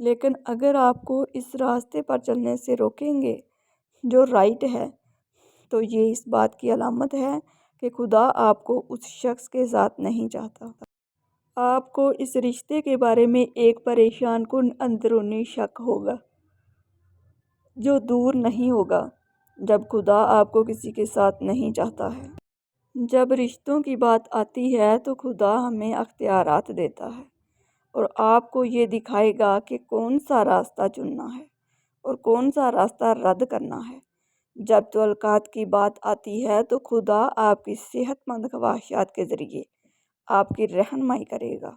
لیکن اگر آپ کو اس راستے پر چلنے سے روکیں گے جو رائٹ ہے، تو یہ اس بات کی علامت ہے کہ خدا آپ کو اس شخص کے ساتھ نہیں چاہتا۔ آپ کو اس رشتے کے بارے میں ایک پریشان کن اندرونی شک ہوگا جو دور نہیں ہوگا جب خدا آپ کو کسی کے ساتھ نہیں چاہتا ہے۔ جب رشتوں کی بات آتی ہے تو خدا ہمیں اختیارات دیتا ہے اور آپ کو یہ دکھائے گا کہ کون سا راستہ چننا ہے اور کون سا راستہ رد کرنا ہے۔ جب تعلقات کی بات آتی ہے تو خدا آپ کی صحت مند خواہشات کے ذریعے آپ کی رہنمائی کرے گا۔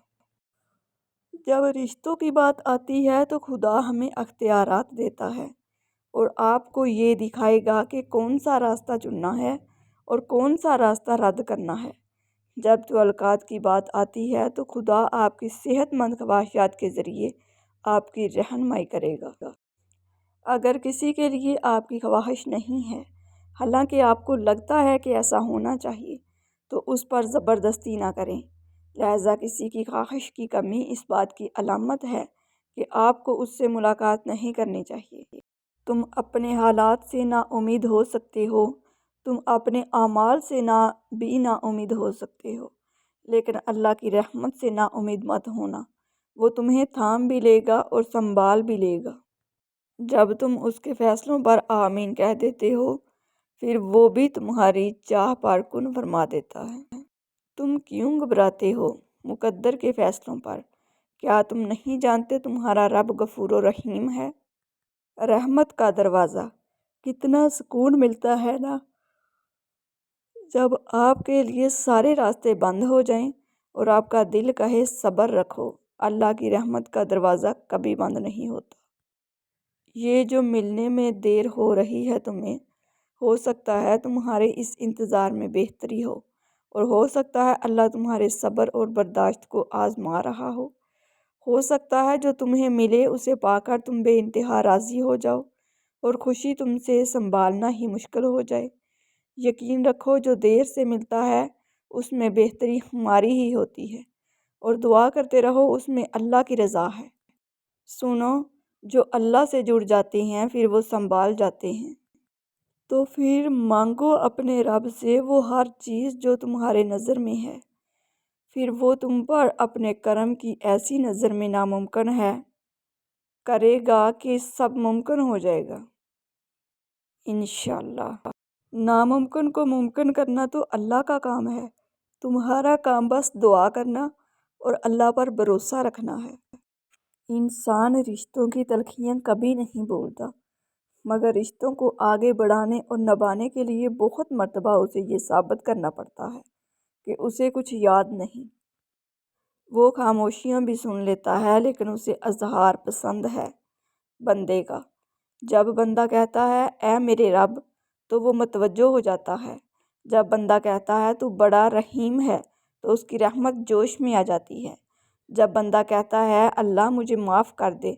جب رشتوں کی بات آتی ہے تو خدا ہمیں اختیارات دیتا ہے اور آپ کو یہ دکھائے گا کہ کون سا راستہ چننا ہے اور کون سا راستہ رد کرنا ہے۔ جب تعلقات کی بات آتی ہے تو خدا آپ کی صحت مند خواہشات کے ذریعے آپ کی رہنمائی کرے گا۔ اگر کسی کے لیے آپ کی خواہش نہیں ہے، حالانکہ آپ کو لگتا ہے کہ ایسا ہونا چاہیے، تو اس پر زبردستی نہ کریں۔ لہذا کسی کی خواہش کی کمی اس بات کی علامت ہے کہ آپ کو اس سے ملاقات نہیں کرنی چاہیے۔ تم اپنے حالات سے نا امید ہو سکتے ہو، تم اپنے اعمال سے بھی نا امید ہو سکتے ہو، لیکن اللہ کی رحمت سے نا امید مت ہونا، وہ تمہیں تھام بھی لے گا اور سنبھال بھی لے گا۔ جب تم اس کے فیصلوں پر آمین کہہ دیتے ہو، پھر وہ بھی تمہاری چاہ پر کن فرما دیتا ہے۔ تم کیوں گھبراتے ہو مقدر کے فیصلوں پر؟ کیا تم نہیں جانتے تمہارا رب غفور و رحیم ہے؟ رحمت کا دروازہ، کتنا سکون ملتا ہے نا جب آپ کے لیے سارے راستے بند ہو جائیں اور آپ کا دل کہے صبر رکھو۔ اللہ کی رحمت کا دروازہ کبھی بند نہیں ہوتا۔ یہ جو ملنے میں دیر ہو رہی ہے تمہیں، ہو سکتا ہے تمہارے اس انتظار میں بہتری ہو سکتا ہے اللہ تمہارے صبر اور برداشت کو آزما رہا ہو سکتا ہے جو تمہیں ملے اسے پا کر تم بے انتہا راضی ہو جاؤ اور خوشی تم سے سنبھالنا ہی مشکل ہو جائے۔ یقین رکھو جو دیر سے ملتا ہے اس میں بہتری ہماری ہی ہوتی ہے، اور دعا کرتے رہو اس میں اللہ کی رضا ہے۔ سنو، جو اللہ سے جڑ جاتے ہیں پھر وہ سنبھال جاتے ہیں۔ تو پھر مانگو اپنے رب سے وہ ہر چیز جو تمہارے نظر میں ہے، پھر وہ تم پر اپنے کرم کی ایسی نظر میں ناممکن ہے کرے گا کہ سب ممکن ہو جائے گا انشاءاللہ۔ ناممکن کو ممکن کرنا تو اللہ کا کام ہے، تمہارا کام بس دعا کرنا اور اللہ پر بھروسہ رکھنا ہے۔ انسان رشتوں کی تلخیاں کبھی نہیں بھولتا، مگر رشتوں کو آگے بڑھانے اور نبھانے کے لیے بہت مرتبہ اسے یہ ثابت کرنا پڑتا ہے کہ اسے کچھ یاد نہیں۔ وہ خاموشیاں بھی سن لیتا ہے لیکن اسے اظہار پسند ہے بندے کا۔ جب بندہ کہتا ہے اے میرے رب تو وہ متوجہ ہو جاتا ہے۔ جب بندہ کہتا ہے تو بڑا رحیم ہے تو اس کی رحمت جوش میں آ جاتی ہے۔ جب بندہ کہتا ہے اللہ مجھے معاف کر دے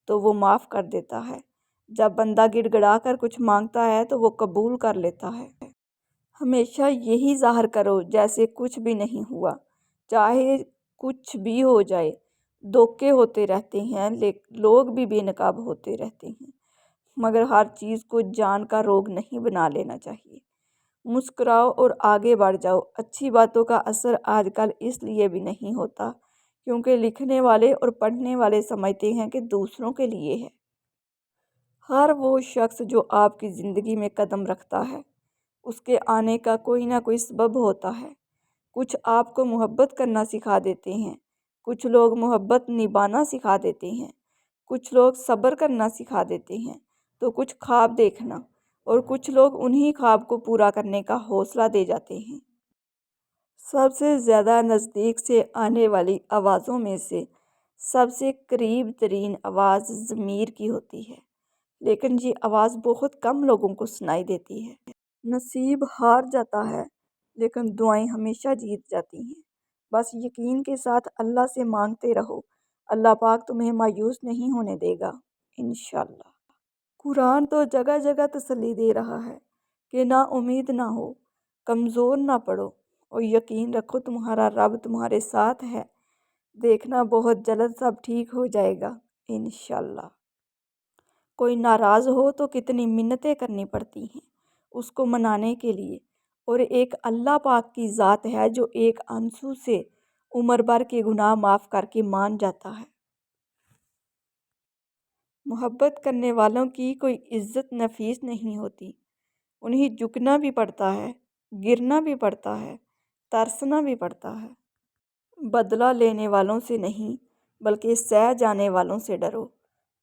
تو وہ معاف کر دیتا ہے۔ جب بندہ گڑ گڑا کر کچھ مانگتا ہے تو وہ قبول کر لیتا ہے۔ ہمیشہ یہی ظاہر کرو جیسے کچھ بھی نہیں ہوا، چاہے کچھ بھی ہو جائے۔ دھوکے ہوتے رہتے ہیں، لوگ بھی بے نقاب ہوتے رہتے ہیں، مگر ہر چیز کو جان کا روگ نہیں بنا لینا چاہیے۔ مسکراؤ اور آگے بڑھ جاؤ۔ اچھی باتوں کا اثر آج کل اس لیے بھی نہیں ہوتا کیونکہ لکھنے والے اور پڑھنے والے سمجھتے ہیں کہ دوسروں کے لیے ہے۔ ہر وہ شخص جو آپ کی زندگی میں قدم رکھتا ہے اس کے آنے کا کوئی نہ کوئی سبب ہوتا ہے۔ کچھ آپ کو محبت کرنا سکھا دیتے ہیں، کچھ لوگ محبت نبھانا سکھا دیتے ہیں، کچھ لوگ صبر کرنا سکھا دیتے ہیں، تو کچھ خواب دیکھنا، اور کچھ لوگ انہی خواب کو پورا کرنے کا حوصلہ دے جاتے ہیں۔ سب سے زیادہ نزدیک سے آنے والی آوازوں میں سے سب سے قریب ترین آواز ضمیر کی ہوتی ہے، لیکن یہ آواز بہت کم لوگوں کو سنائی دیتی ہے۔ نصیب ہار جاتا ہے لیکن دعائیں ہمیشہ جیت جاتی ہیں۔ بس یقین کے ساتھ اللہ سے مانگتے رہو، اللہ پاک تمہیں مایوس نہیں ہونے دے گا انشاءاللہ۔ قرآن تو جگہ جگہ تسلی دے رہا ہے کہ نا امید نہ ہو، کمزور نہ پڑو، اور یقین رکھو تمہارا رب تمہارے ساتھ ہے۔ دیکھنا بہت جلد سب ٹھیک ہو جائے گا انشاءاللہ۔ کوئی ناراض ہو تو کتنی منتیں کرنی پڑتی ہیں اس کو منانے کے لیے، اور ایک اللہ پاک کی ذات ہے جو ایک آنسو سے عمر بھر کے گناہ معاف کر کے مان جاتا ہے۔ محبت کرنے والوں کی کوئی عزت نفیس نہیں ہوتی، انہیں جھکنا بھی پڑتا ہے، گرنا بھی پڑتا ہے، ترسنا بھی پڑتا ہے۔ بدلہ لینے والوں سے نہیں بلکہ سہ جانے والوں سے ڈرو،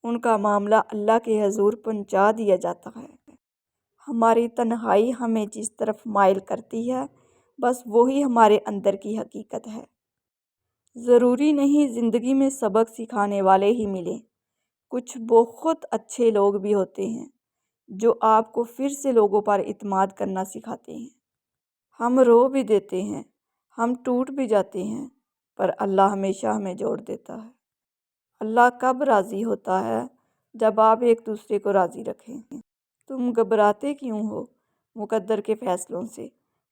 ان کا معاملہ اللہ کے حضور پہنچا دیا جاتا ہے۔ ہماری تنہائی ہمیں جس طرف مائل کرتی ہے بس وہی ہمارے اندر کی حقیقت ہے۔ ضروری نہیں زندگی میں سبق سکھانے والے ہی ملیں، کچھ بہت اچھے لوگ بھی ہوتے ہیں جو آپ کو پھر سے لوگوں پر اعتماد کرنا سکھاتے ہیں۔ ہم رو بھی دیتے ہیں، ہم ٹوٹ بھی جاتے ہیں، پر اللہ ہمیشہ ہمیں جوڑ دیتا ہے۔ اللہ کب راضی ہوتا ہے؟ جب آپ ایک دوسرے کو راضی رکھیں۔ تم گھبراتے کیوں ہو مقدر کے فیصلوں سے؟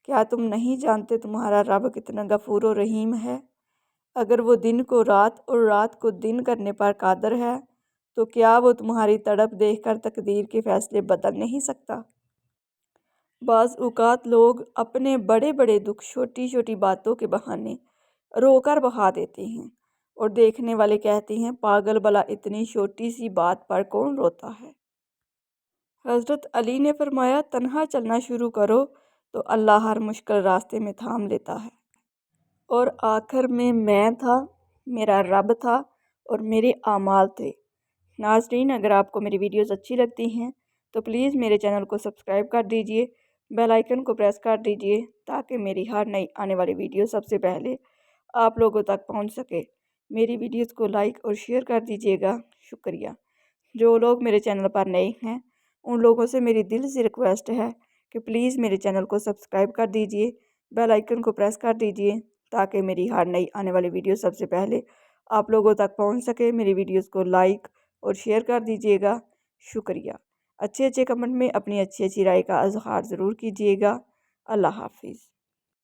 کیا تم نہیں جانتے تمہارا رب کتنا غفور و رحیم ہے؟ اگر وہ دن کو رات اور رات کو دن کرنے پر قادر ہے تو کیا وہ تمہاری تڑپ دیکھ کر تقدیر کے فیصلے بدل نہیں سکتا؟ بعض اوقات لوگ اپنے بڑے بڑے دکھ چھوٹی چھوٹی باتوں کے بہانے رو کر بہا دیتے ہیں، اور دیکھنے والے کہتے ہیں پاگل بلا اتنی چھوٹی سی بات پر کون روتا ہے؟ حضرت علی نے فرمایا تنہا چلنا شروع کرو تو اللہ ہر مشکل راستے میں تھام لیتا ہے۔ اور آخر میں تھا، میرا رب تھا اور میرے اعمال تھے۔ ناظرین، اگر آپ کو میری ویڈیوز اچھی لگتی ہیں تو پلیز میرے چینل کو سبسکرائب کر دیجئے، بیل آئیکن کو پریس کر دیجئے تاکہ میری ہر نئی آنے والی ویڈیو سب سے پہلے آپ لوگوں تک پہنچ سکے۔ میری ویڈیوز کو لائک اور شیئر کر دیجئے گا، شکریہ۔ جو لوگ میرے چینل پر نئے ہیں ان لوگوں سے میری دل سے ریکویسٹ ہے کہ پلیز میرے چینل کو سبسکرائب کر دیجئے، بیل آئیکن کو پریس کر دیجئے تاکہ میری ہر نئی آنے والی ویڈیو سب سے پہلے آپ لوگوں تک پہنچ سکے۔ میری ویڈیوز کو لائک اور شیئر کر دیجئے گا، شکریہ۔ اچھے کمنٹ میں اپنی اچھی رائے کا اظہار ضرور کیجئے گا۔ اللہ حافظ۔